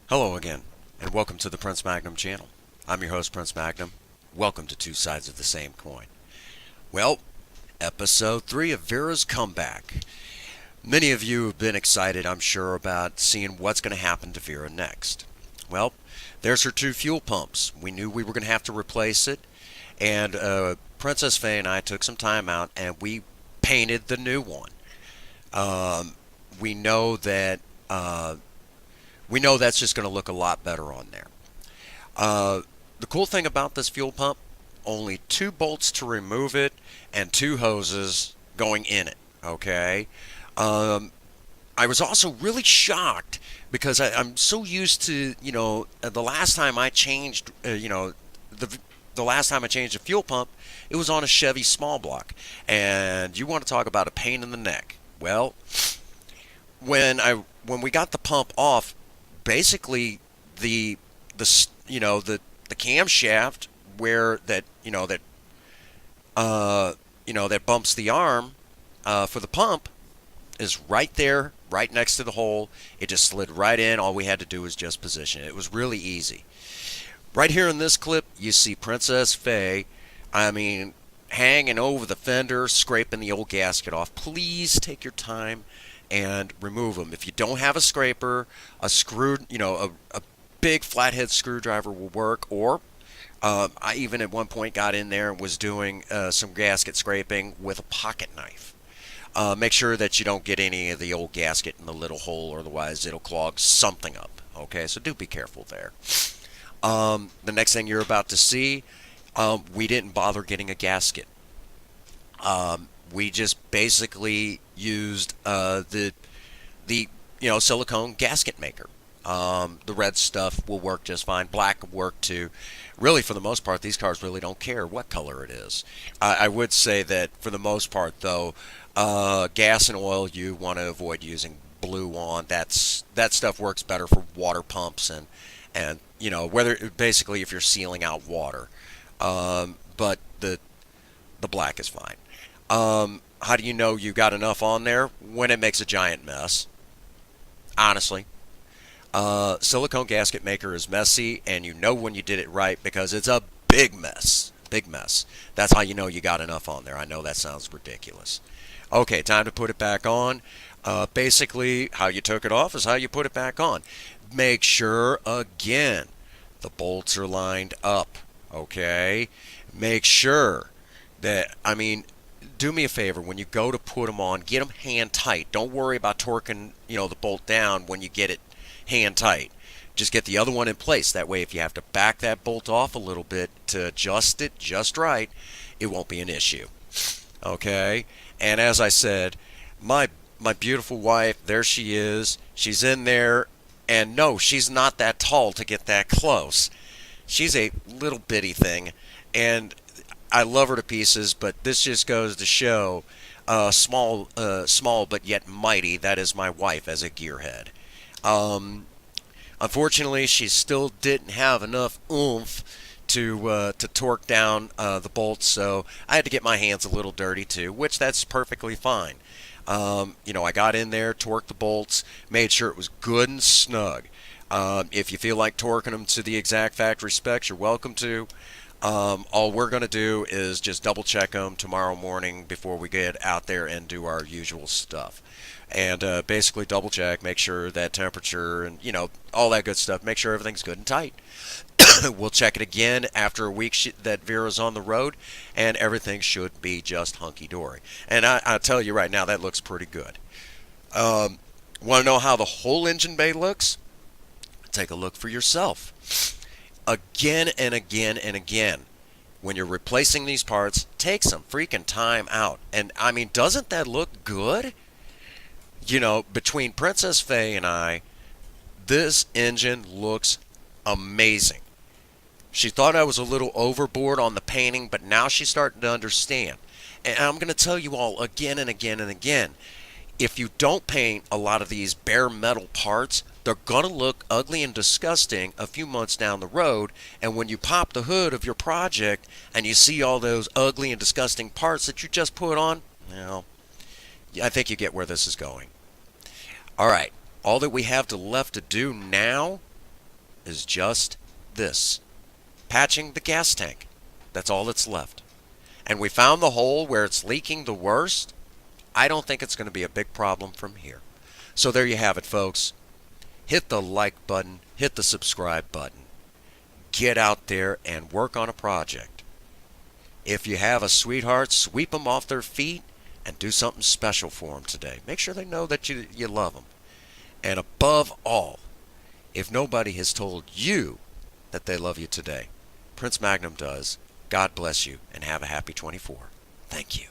Hello again, and welcome to the Prince Magnum channel. I'm your host, Prince Magnum. Welcome to Two Sides of the Same Coin. Well, episode 3 of Vera's comeback. Many of you have been excited, I'm sure, about seeing what's going to happen to Vera next. Well, there's her two fuel pumps. We knew we were going to have to replace it, and Princess Faye and I took some time out and we painted the new one. Um, we know that that's just going to look a lot better on there. Uh, the cool thing about this fuel pump, only two bolts to remove it and two hoses going in it. Okay. Um, I was also really shocked because I'm so used to, the last time I changed, the the last time I changed a fuel pump, it was on a Chevy small block. And you want to talk about a pain in the neck. Well, when we got the pump off, basically the the camshaft where that bumps the arm for the pump is right there, right next to the hole. It just slid right in. All we had to do was just position it. It was really easy. Right here in this clip, you see Princess Faye, hanging over the fender, scraping the old gasket off. Please take your time and remove them. If you don't have a scraper, a screw, a big flathead screwdriver will work. Or I even at one point got in there and was doing some gasket scraping with a pocket knife. Make sure that you don't get any of the old gasket in the little hole, or otherwise it'll clog something up. Okay, so do be careful there. The next thing you're about to see, we didn't bother getting a gasket. We just basically used the silicone gasket maker. The red stuff will work just fine. Black will work too. Really, for the most part, these cars really don't care what color it is. I would say that for the most part, though, gas and oil, you want to avoid using blue on. That stuff works better for water pumps and whether basically if you're sealing out water. But the black is fine. How do you know you got enough on there? When it makes a giant mess. Honestly. Silicone gasket maker is messy, and you know when you did it right because it's a big mess. Big mess. That's how you know you got enough on there. I know that sounds ridiculous. Okay, time to put it back on. Basically, how you took it off is how you put it back on. Make sure, again, the bolts are lined up. Okay? Make sure that, do me a favor, when you go to put them on, get them hand tight. Don't worry about torquing, the bolt down when you get it hand tight. Just get the other one in place. That way, if you have to back that bolt off a little bit to adjust it just right, it won't be an issue. Okay? And as I said, my beautiful wife, there she is. She's in there, and no, she's not that tall to get that close. She's a little bitty thing, and I love her to pieces, but this just goes to show small but yet mighty. That is my wife as a gearhead. Unfortunately, she still didn't have enough oomph to torque down the bolts, so I had to get my hands a little dirty too, which that's perfectly fine. I got in there, torqued the bolts, made sure it was good and snug. If you feel like torquing them to the exact factory specs, you're welcome to. All we're going to do is just double check them tomorrow morning before we get out there and do our usual stuff. And basically double check, make sure that temperature and, all that good stuff, make sure everything's good and tight. We'll check it again after a week that Vera's on the road, and everything should be just hunky-dory. And I'll tell you right now, that looks pretty good. Want to know how the whole engine bay looks? Take a look for yourself. Again and again and again, when you're replacing these parts, take some freaking time out. And, doesn't that look good? Between Princess Faye and I, this engine looks amazing. She thought I was a little overboard on the painting, but now she's starting to understand. And I'm going to tell you all again and again and again, if you don't paint a lot of these bare metal parts, they're going to look ugly and disgusting a few months down the road. And when you pop the hood of your project and you see all those ugly and disgusting parts that you just put on, I think you get where this is going. All right, all that we have left to do now is just this: patching the gas tank. That's all that's left. And we found the hole where it's leaking the worst. I don't think it's going to be a big problem from here. So there you have it, folks. Hit the like button, hit the subscribe button. Get out there and work on a project. If you have a sweetheart, sweep them off their feet and do something special for them today. Make sure they know that you love them. And above all, if nobody has told you that they love you today, Prince Magnum does. God bless you and have a happy 24. Thank you.